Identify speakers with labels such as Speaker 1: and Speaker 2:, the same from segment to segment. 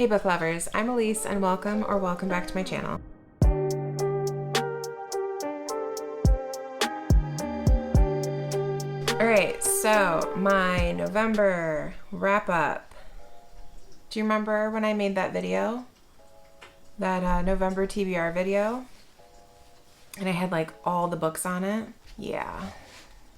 Speaker 1: Hey book lovers, I'm Elise and welcome back to my channel. Alright, so my November wrap up. Do you remember when I made that video? That November TBR video? And I had like all the books on it? Yeah.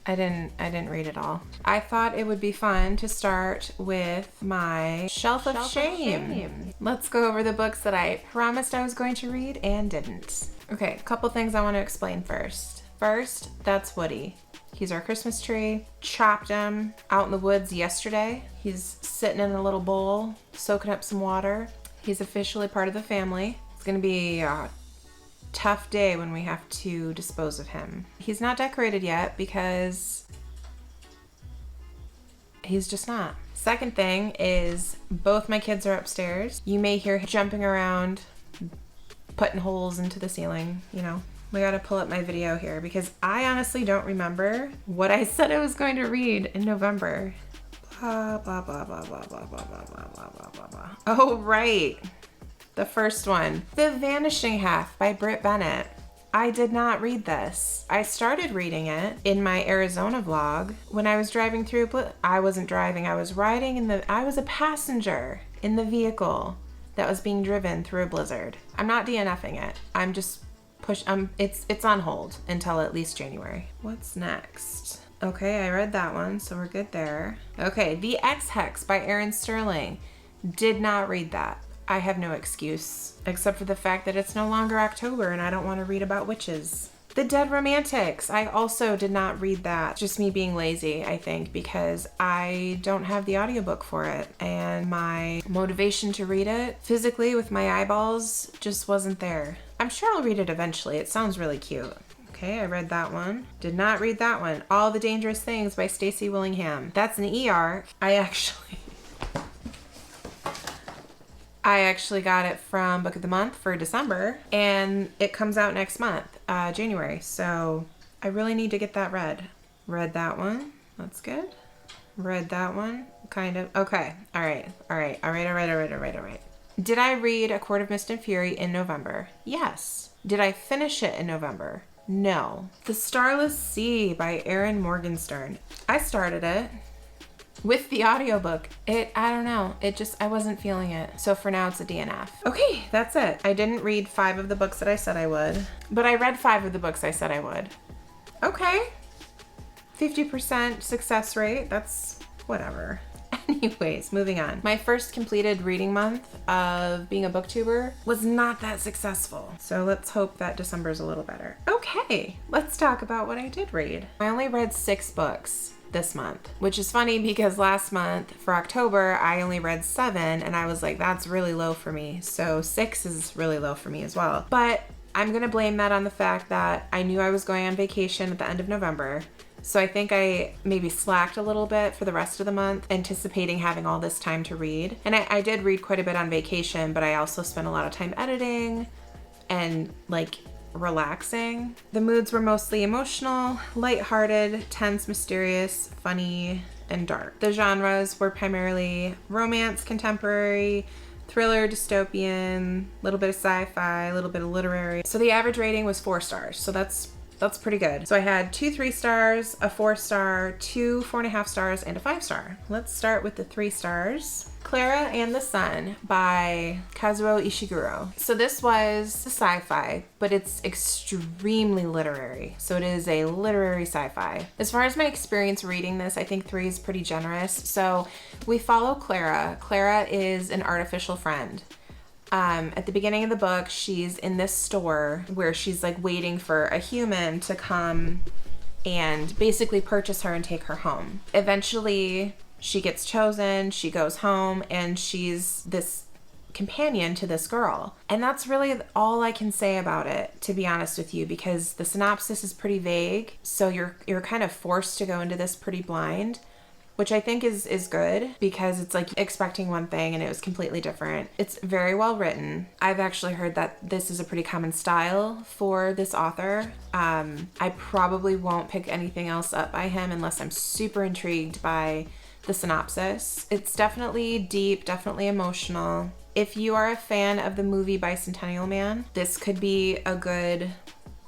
Speaker 1: I didn't read it all. I thought it would be fun to start with my shelf of shame. Let's go over the books that I promised I was going to read and didn't. Okay, a couple things I want to explain first. First, that's Woody. He's our Christmas tree. Chopped him out in the woods yesterday. He's sitting in a little bowl, soaking up some water. He's officially part of the family. It's gonna be a tough day when we have to dispose of him. He's not decorated yet because he's just not. Second thing is both my kids are upstairs. You may hear jumping around, putting holes into the ceiling, you know. We gotta pull up my video here because I honestly don't remember what I said I was going to read in November. Blah, blah, blah, blah, blah, blah, blah, blah, blah, blah, blah, blah. Oh, right. The first one, The Vanishing Half by Britt Bennett. I did not read this. I started reading it in my Arizona vlog when I was driving through, I wasn't driving, I was riding I was a passenger in the vehicle that was being driven through a blizzard. I'm not DNFing it. I'm just it's on hold until at least January. What's next? Okay, I read that one, so we're good there. Okay, The Ex-Hex by Erin Sterling. Did not read that. I have no excuse, except for the fact that it's no longer October and I don't want to read about witches. The Dead Romantics. I also did not read that. Just me being lazy, I think, because I don't have the audiobook for it. And my motivation to read it physically with my eyeballs just wasn't there. I'm sure I'll read it eventually. It sounds really cute. Okay, I read that one. Did not read that one. All the Dangerous Things by Stacey Willingham. That's an ER. I actually got it from Book of the Month for December, and it comes out next month, January. So I really need to get that read. Read that one. That's good. Read that one. Kind of. Okay. All right. Did I read A Court of Mist and Fury in November? Yes. Did I finish it in November? No. The Starless Sea by Erin Morgenstern. I started it with the audiobook. I don't know. I wasn't feeling it. So for now it's a DNF. Okay, that's it. I didn't read 5 of the books that I said I would, but I read 5 of the books I said I would. Okay. 50% success rate. That's whatever. Anyways, moving on. My first completed reading month of being a booktuber was not that successful. So let's hope that December is a little better. Okay, let's talk about what I did read. I only read 6 books this month, which is funny because last month for October, I only read 7 and I was like, that's really low for me. So 6 is really low for me as well. But I'm gonna blame that on the fact that I knew I was going on vacation at the end of November. So I think I maybe slacked a little bit for the rest of the month, anticipating having all this time to read. And I did read quite a bit on vacation, but I also spent a lot of time editing and like relaxing. The moods were mostly emotional, lighthearted, tense, mysterious, funny, and dark. The genres were primarily romance, contemporary, thriller, dystopian, a little bit of sci-fi, a little bit of literary. So the average rating was 4 stars. So that's pretty good. So I had 2 3 stars, a 4 star, 2 4.5 stars, and a 5 star. Let's start with the 3 stars. Clara and the Sun by Kazuo Ishiguro. So this was a sci-fi, but it's extremely literary. So it is a literary sci-fi. As far as my experience reading this, I think 3 is pretty generous. So we follow Clara. Clara is an artificial friend. At the beginning of the book, she's in this store where she's like waiting for a human to come and basically purchase her and take her home. Eventually, she gets chosen, she goes home, and she's this companion to this girl. And that's really all I can say about it, to be honest with you, because the synopsis is pretty vague. So you're kind of forced to go into this pretty blind, which I think is good because it's like expecting one thing and it was completely different. It's very well written. I've actually heard that this is a pretty common style for this author. I probably won't pick anything else up by him unless I'm super intrigued by the synopsis. It's definitely deep, definitely emotional. If you are a fan of the movie Bicentennial Man, this could be a good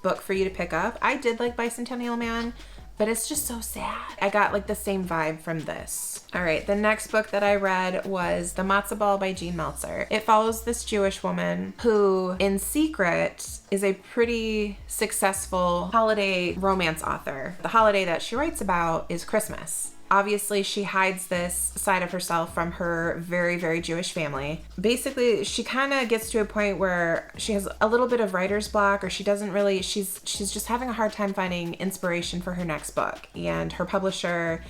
Speaker 1: book for you to pick up. I did like Bicentennial Man, but it's just so sad. I got like the same vibe from this. All right, the next book that I read was The Matzo Ball by Jean Meltzer. It follows this Jewish woman who, in secret, is a pretty successful holiday romance author. The holiday that she writes about is Christmas. Obviously, she hides this side of herself from her very, very Jewish family. Basically, she kind of gets to a point where she has a little bit of writer's block, or she doesn't really, she's just having a hard time finding inspiration for her next book. And her publisher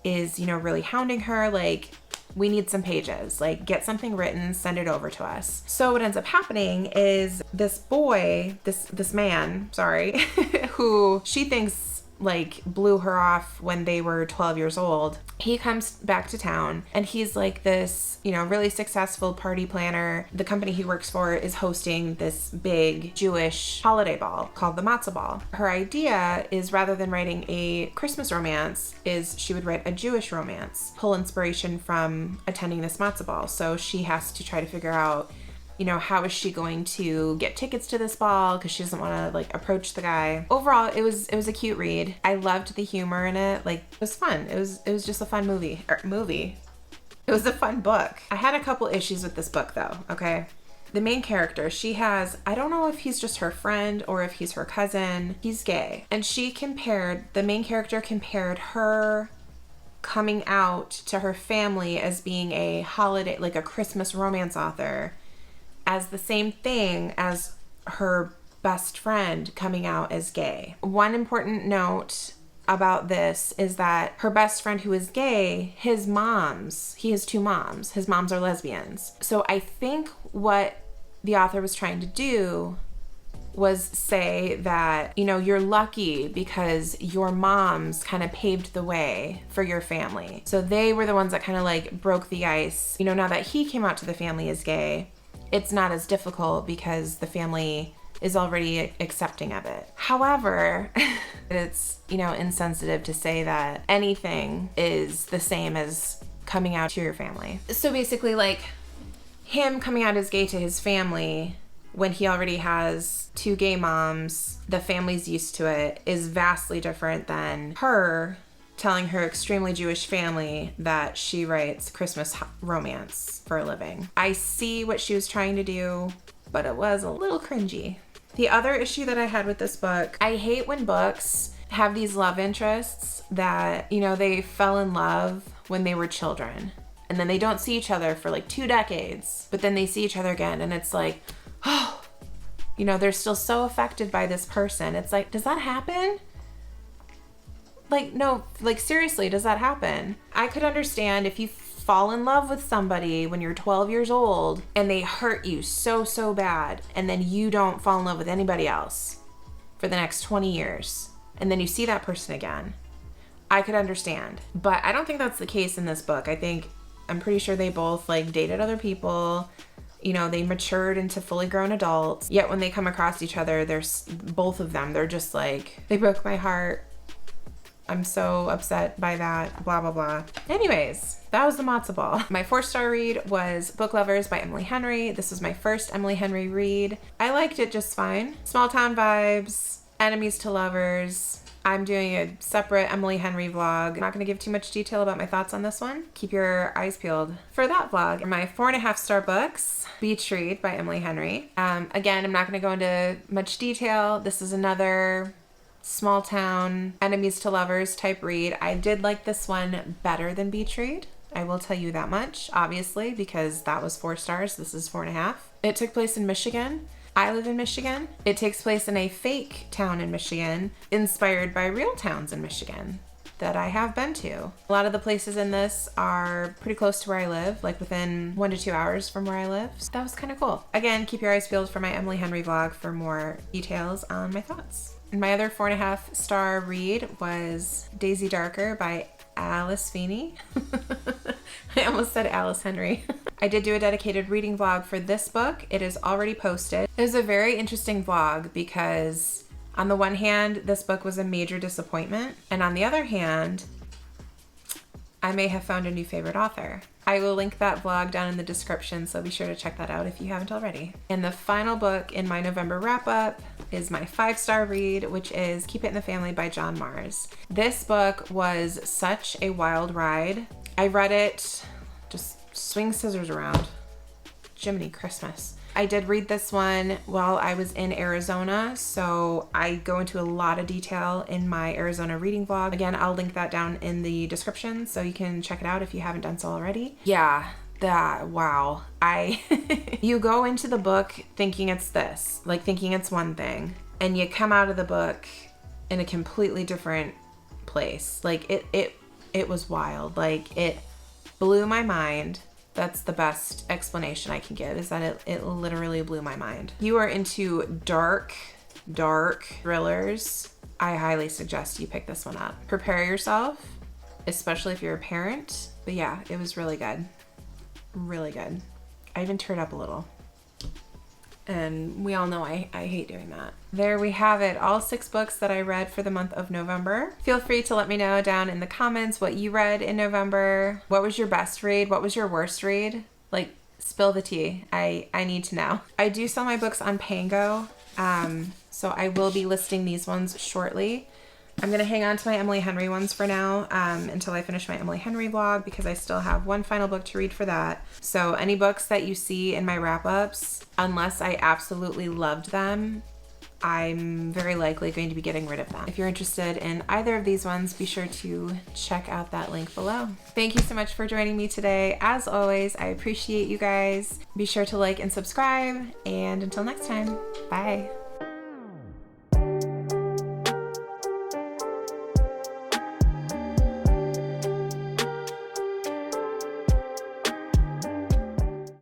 Speaker 1: is, you know, really hounding her, like, we need some pages, like, get something written, send it over to us. So what ends up happening is this boy, this man, sorry, who she thinks like blew her off when they were 12 years old. He comes back to town and he's like this, you know, really successful party planner. The company he works for is hosting this big Jewish holiday ball called the Matzo Ball. Her idea is, rather than writing a Christmas romance, is she would write a Jewish romance, pull inspiration from attending this Matzo Ball. So she has to try to figure out, you know, how is she going to get tickets to this ball, because she doesn't want to like approach the guy. Overall, it was a cute read. I loved the humor in it. Like, it was fun. It was just a fun movie. It was a fun book. I had a couple issues with this book though, okay? The main character, she has, I don't know if he's just her friend or if he's her cousin. He's gay. And the main character compared her coming out to her family as being a holiday, like a Christmas romance author, as the same thing as her best friend coming out as gay. One important note about this is that her best friend who is gay, he has two moms. His moms are lesbians. So I think what the author was trying to do was say that, you know, you're lucky because your moms kind of paved the way for your family. So they were the ones that kind of like broke the ice. You know, now that he came out to the family as gay, it's not as difficult because the family is already accepting of it. However, it's, you know, insensitive to say that anything is the same as coming out to your family. So basically, like, him coming out as gay to his family when he already has two gay moms, the family's used to it, is vastly different than her telling her extremely Jewish family that she writes Christmas romance for a living. I see what she was trying to do, but it was a little cringy. The other issue that I had with this book, I hate when books have these love interests that, you know, they fell in love when they were children, and then they don't see each other for like 2 decades, but then they see each other again, and it's like, oh, you know, they're still so affected by this person. It's like, does that happen? Like, no, like, seriously, does that happen? I could understand if you fall in love with somebody when you're 12 years old and they hurt you so, so bad, and then you don't fall in love with anybody else for the next 20 years, and then you see that person again. I could understand. But I don't think that's the case in this book. I'm pretty sure they both, like, dated other people. You know, they matured into fully grown adults. Yet when they come across each other, both of them, they're just like, they broke my heart. I'm so upset by that, blah, blah, blah. Anyways, that was the matzo ball. My 4-star read was Book Lovers by Emily Henry. This was my first Emily Henry read. I liked it just fine. Small town vibes, enemies to lovers. I'm doing a separate Emily Henry vlog. I'm not gonna give too much detail about my thoughts on this one. Keep your eyes peeled for that vlog. My 4.5-star books, Beach Read by Emily Henry. Again, I'm not gonna go into much detail. This is another small town, enemies to lovers type read. I did like this one better than Beach Read. I will tell you that much, obviously, because that was 4 stars. This is 4.5. It took place in Michigan. I live in Michigan. It takes place in a fake town in Michigan, inspired by real towns in Michigan that I have been to. A lot of the places in this are pretty close to where I live, like within 1 to 2 hours from where I live. So that was kind of cool. Again, keep your eyes peeled for my Emily Henry vlog for more details on my thoughts. And my other 4.5-star read was Daisy Darker by Alice Feeney. I almost said Alice Henry. I did do a dedicated reading vlog for this book. It is already posted. It was a very interesting vlog because on the one hand, this book was a major disappointment. And on the other hand, I may have found a new favorite author. I will link that vlog down in the description, so be sure to check that out if you haven't already. And the final book in my November wrap-up is my 5-star read, which is Keep It in the Family by John Mars. This book was such a wild ride. I read it, just swing scissors around. Jiminy Christmas. I did read this one while I was in Arizona, so I go into a lot of detail in my Arizona reading vlog. Again, I'll link that down in the description so you can check it out if you haven't done so already. Yeah, wow. You go into the book thinking it's this, like thinking it's one thing, and you come out of the book in a completely different place. Like it was wild. Like it blew my mind. That's the best explanation I can give, is that it literally blew my mind. You are into dark thrillers, I highly suggest you pick this one up. Prepare yourself, especially if you're a parent. But yeah, it was really good. Really good. I even teared up a little. And we all know I hate doing that. There we have it, all 6 books that I read for the month of November. Feel free to let me know down in the comments what you read in November. What was your best read? What was your worst read? Like, spill the tea. I need to know. I do sell my books on Pango, so I will be listing these ones shortly. I'm gonna hang on to my Emily Henry ones for now until I finish my Emily Henry vlog, because I still have one final book to read for that. So any books that you see in my wrap-ups, unless I absolutely loved them, I'm very likely going to be getting rid of them. If you're interested in either of these ones, be sure to check out that link below. Thank you so much for joining me today. As always, I appreciate you guys. Be sure to like and subscribe, and until next time, bye.